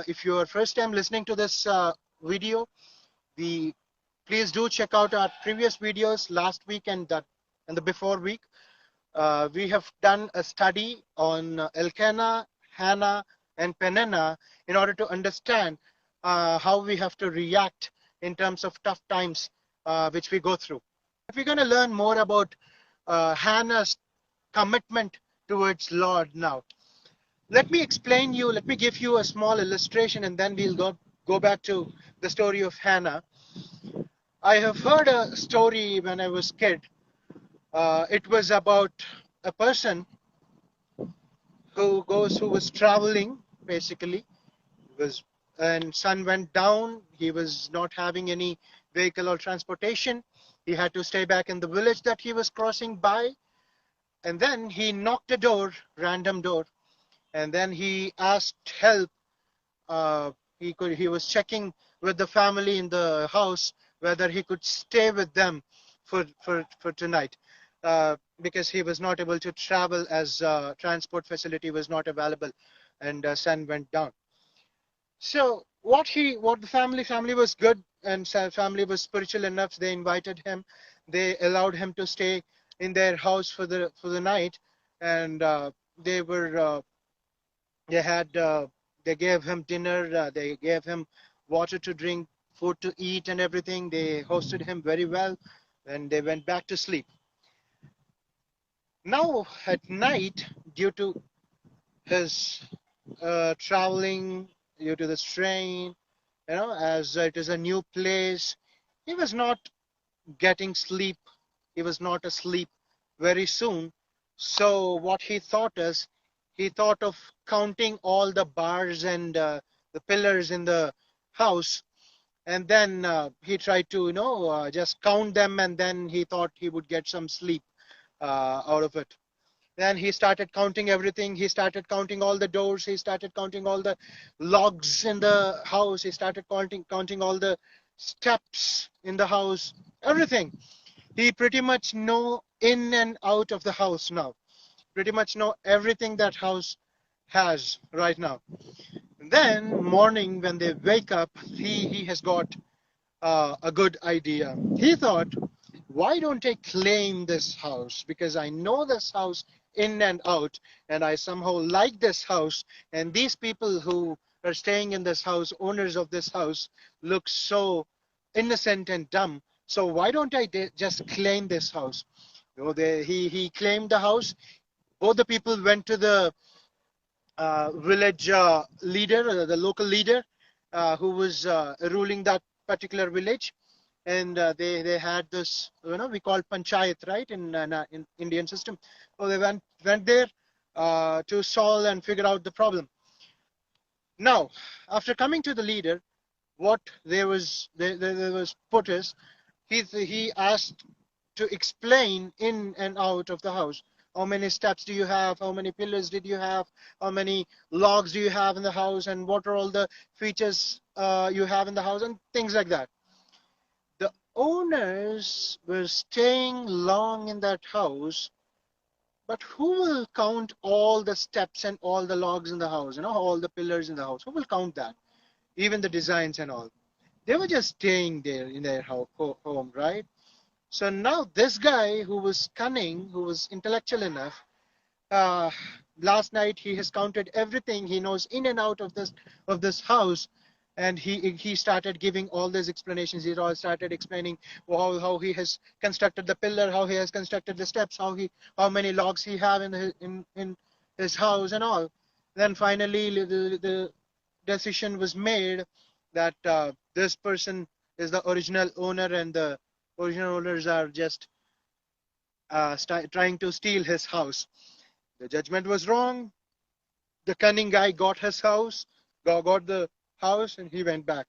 If you are first time listening to this video, please do check out our previous videos last week and the before week. We have done a study on Elkanah, Hannah, and Peninnah in order to understand how we have to react in terms of tough times which we go through. We're going to learn more about Hannah's commitment towards Lord now. Let me give you a small illustration, and then we'll go back to the story of Hannah. I have heard a story when I was a kid. It was about a person who was traveling, basically. And sun went down. He was not having any vehicle or transportation. He had to stay back in the village that he was crossing by. And then he knocked a door, random door, and then he asked help. He was checking with the family in the house whether he could stay with them for tonight, because he was not able to travel as transport facility was not available, and sun went down. So what the family was good, and family was spiritual enough. They invited him. They allowed him to stay in their house for the night, and they were they gave him dinner, they gave him water to drink, food to eat, and everything. They hosted him very well, and they went back to sleep. Now at night, due to his traveling, due to the strain, as it is a new place, he was not getting sleep. He was not asleep very soon. So what he thought is, he thought of counting all the bars and the pillars in the house, and then he tried to just count them, and then he thought he would get some sleep out of it. Then he started counting everything. He started counting all the doors. He started counting all the logs in the house. He started counting all the steps in the house, everything. He pretty much know in and out of the house now. Pretty much know everything that house has right now. And then morning when they wake up, he has got a good idea. He thought, why don't I claim this house? Because I know this house in and out, and I somehow like this house, and these people who are staying in this house, owners of this house, look so innocent and dumb. So why don't I just claim this house? He claimed the house. Both the people went to the village leader, the local leader, who was ruling that particular village, and they had this, we call panchayat, right, in Indian system. So they went there to solve and figure out the problem. Now, after coming to the leader, what there was put is, he asked to explain in and out of the house. How many steps do you have? How many pillars did you have? How many logs do you have in the house? And what are all the features you have in the house? And things like that. The owners were staying long in that house, but who will count all the steps and all the logs in the house? All the pillars in the house. Who will count that? Even the designs and all. They were just staying there in their home, right? So now this guy who was cunning, who was intellectual enough, last night he has counted everything. He knows in and out of this house, and he started giving all these explanations. He all started explaining how he has constructed the pillar, how he has constructed the steps, how many logs he have in his house and all. Then finally the decision was made that this person is the original owner, and the original owners are just trying to steal his house. The judgment was wrong. The cunning guy got his house, got the house, and he went back.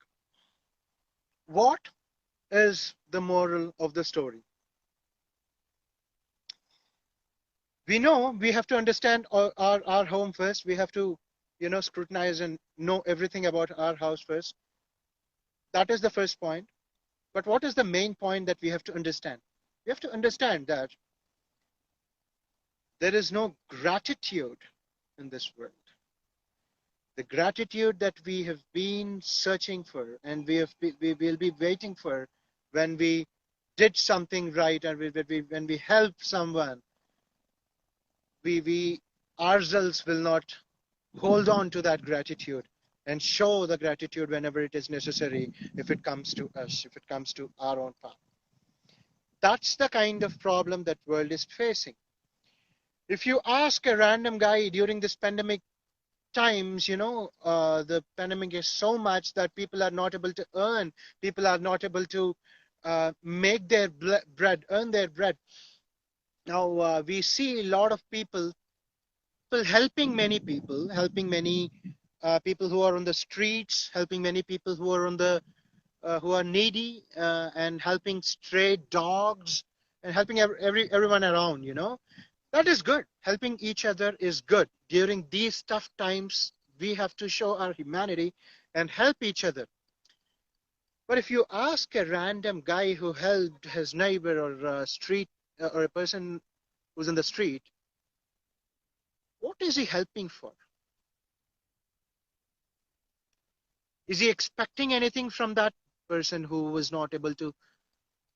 What is the moral of the story? We know we have to understand our home first. We have to, scrutinize and know everything about our house first. That is the first point. But what is the main point that we have to understand? We have to understand that there is no gratitude in this world. The gratitude that we have been searching for, and we will be waiting for when we did something right, and when we help someone, we ourselves will not hold on to that gratitude and show the gratitude whenever it is necessary, if it comes to us, if it comes to our own path. That's the kind of problem that world is facing. If you ask a random guy during this pandemic times, the pandemic is so much that people are not able to earn, people are not able to make their bread, earn their bread. Now we see a lot of people helping many people, helping many people who are on the streets, helping many people who are on the who are needy, and helping stray dogs, and helping everyone around. That is good. Helping each other is good. During these tough times, we have to show our humanity and help each other. But if you ask a random guy who helped his neighbor, or a street, or a person who's in the street, what is he helping for? Is he expecting anything from that person who was not able to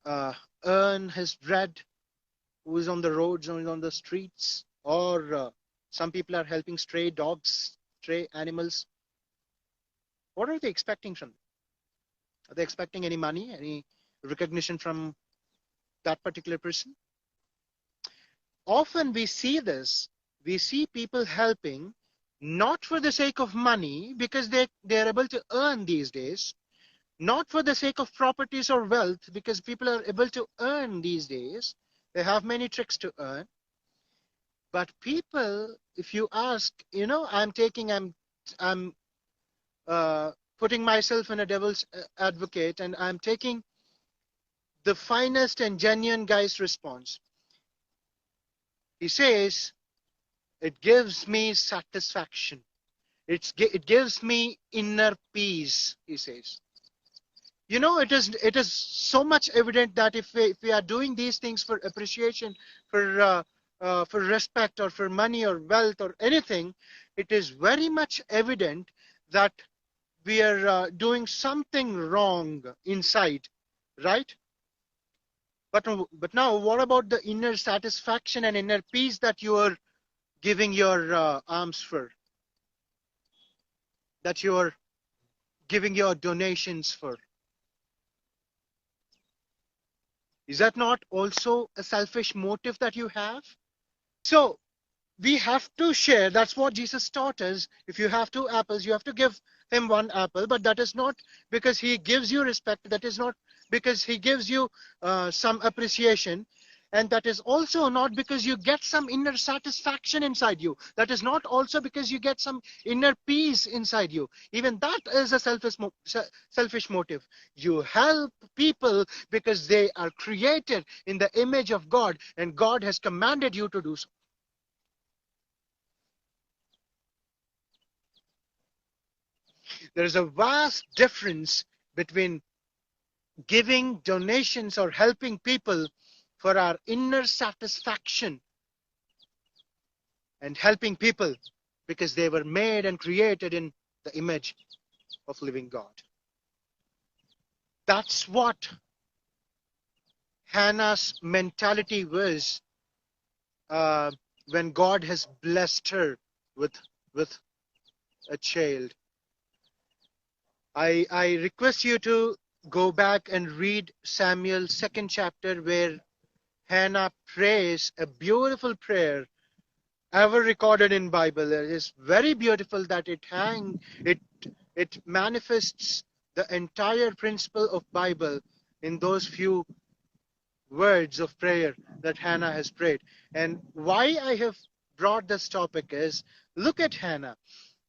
uh, earn his bread, who is on the roads, or on the streets? Or some people are helping stray dogs, stray animals. What are they expecting from them? Are they expecting any money, any recognition from that particular person? Often we see this. We see people helping not for the sake of money, because they're able to earn these days, not for the sake of properties or wealth, because people are able to earn these days. They have many tricks to earn. But people, if you ask, I'm uh, putting myself in a devil's advocate, and I'm taking the finest and genuine guy's response. He says, it gives me satisfaction. It gives me inner peace, he says. It is so much evident that if we are doing these things for appreciation, for respect, or for money or wealth or anything, it is very much evident that we are doing something wrong inside, right? But now, what about the inner satisfaction and inner peace that you are giving your alms for, that you are giving your donations for? Is that not also a selfish motive that you have? So we have to share. That's what Jesus taught us. If you have two apples, you have to give him one apple. But that is not because he gives you respect. That is not because he gives you some appreciation. And that is also not because you get some inner satisfaction inside you. That is not also because you get some inner peace inside you. Even that is a selfish motive. You help people because they are created in the image of God, and God has commanded you to do so. There is a vast difference between giving donations or helping people for our inner satisfaction, and helping people because they were made and created in the image of living God. That's what Hannah's mentality was uh, when God has blessed her with a child. I request you to go back and read Samuel's 2nd chapter, where Hannah prays a beautiful prayer ever recorded in Bible. It is very beautiful that it manifests the entire principle of Bible in those few words of prayer that Hannah has prayed. And why I have brought this topic is, look at Hannah.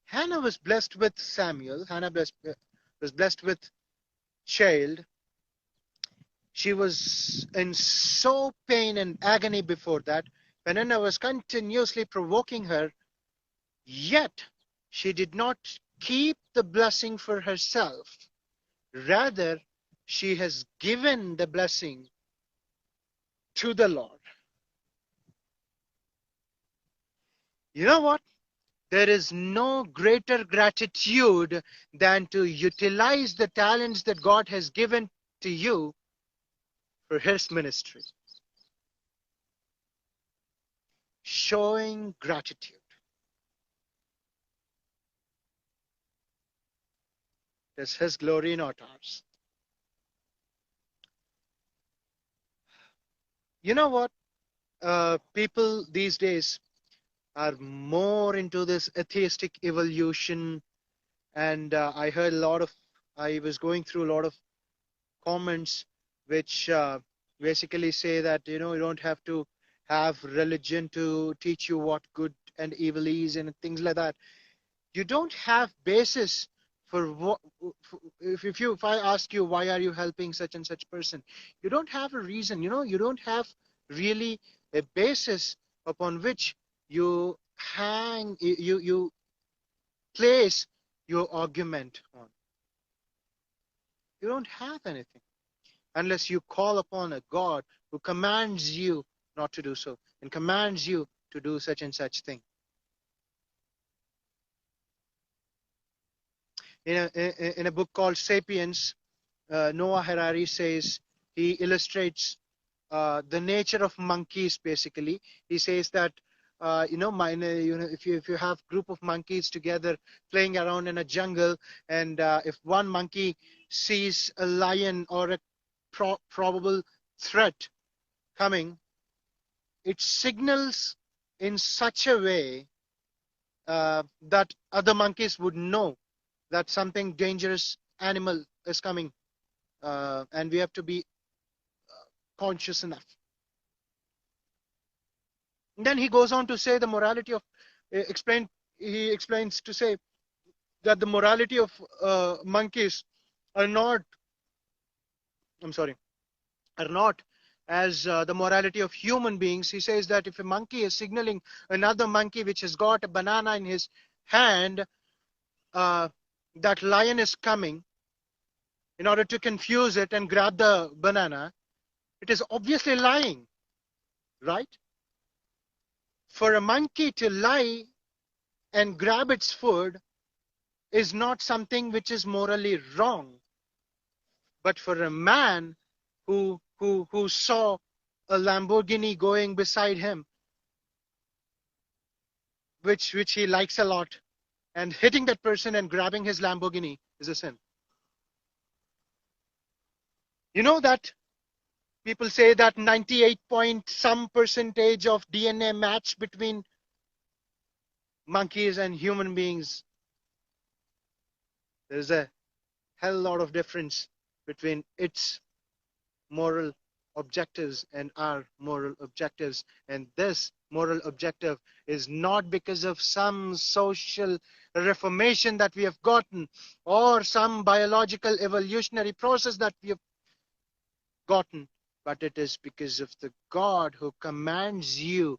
Hannah was blessed with Samuel. Hannah was blessed with child. She was in so pain and agony before that. Peninnah was continuously provoking her, yet she did not keep the blessing for herself. Rather, she has given the blessing to the Lord. You know what? There is no greater gratitude than to utilize the talents that God has given to you for His ministry. Showing gratitude. It is His glory, not ours. You know what? People these days are more into this atheistic evolution, and I was going through a lot of comments which basically say that you don't have to have religion to teach you what good and evil is and things like that. You don't have basis for what. If I ask you why are you helping such and such person, you don't have a reason. You don't have really a basis upon which you place your argument on. You don't have anything unless you call upon a God who commands you not to do so and commands you to do such and such thing. In a book called Sapiens, Noah Harari says, he illustrates the nature of monkeys. Basically, he says that if you have group of monkeys together playing around in a jungle, and if one monkey sees a lion or a probable threat coming, it signals in such a way that other monkeys would know that something dangerous animal is coming, and we have to be conscious enough. And then he goes on to say the morality of he explains to say that the morality of monkeys are not, I'm sorry, are not as the morality of human beings. He says that if a monkey is signaling another monkey which has got a banana in his hand, that lion is coming, in order to confuse it and grab the banana, it is obviously lying, right? For a monkey to lie and grab its food is not something which is morally wrong. But for a man who saw a Lamborghini going beside him, which he likes a lot, and hitting that person and grabbing his Lamborghini is a sin. You know that people say that 98 point some percentage of DNA match between monkeys and human beings. There's a hell lot of difference between its moral objectives and our moral objectives. And this moral objective is not because of some social reformation that we have gotten or some biological evolutionary process that we have gotten, but it is because of the God who commands you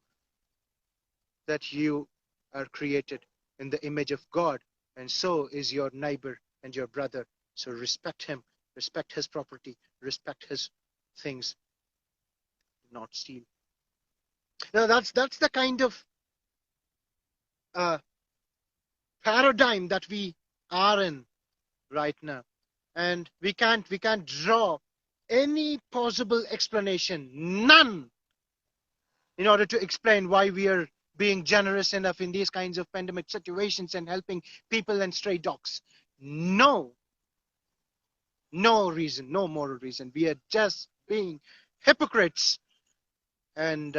that you are created in the image of God, and so is your neighbor and your brother. So respect him, respect his property, respect his things, not steal. Now that's the kind of uh, paradigm that we are in right now, and we can't draw any possible explanation, none, in order to explain why we are being generous enough in these kinds of pandemic situations and helping people and stray dogs. No reason, no moral reason. We are just being hypocrites and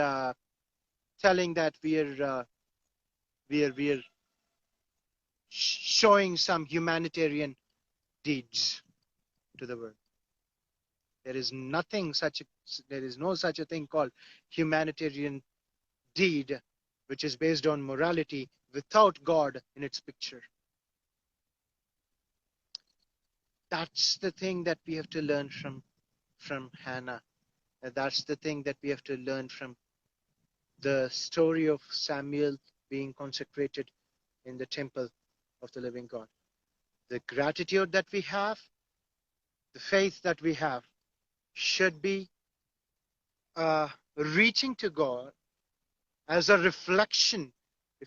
telling that we are showing some humanitarian deeds to the world. There is no such a thing called humanitarian deed which is based on morality without God in its picture. That's the thing that we have to learn from Hannah. That's the thing that we have to learn from the story of Samuel being consecrated in the temple of the living God. The gratitude that we have, the faith that we have, should be reaching to God as a reflection.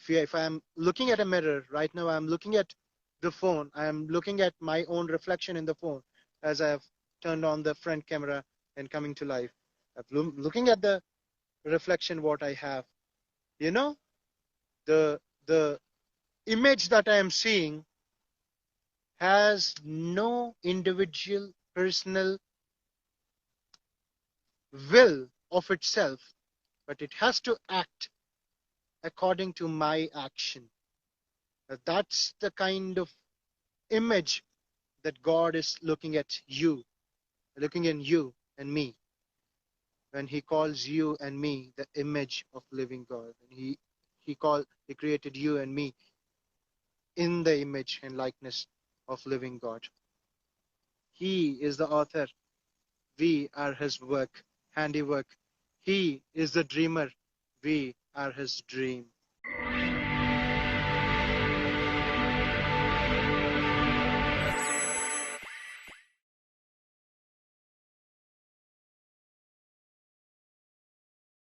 If I am looking at a mirror right now, I'm looking at the phone. I am looking at my own reflection in the phone as I have turned on the front camera and coming to life. Looking at the reflection what I have. You know, the image that I am seeing has no individual personal will of itself, but it has to act according to my action. That's the kind of image that God is looking at you, looking in you and me, when He calls you and me the image of living God. And He created you and me in the image and likeness of living God. He is the author. We are His work, handiwork. He is the dreamer. We are His dream.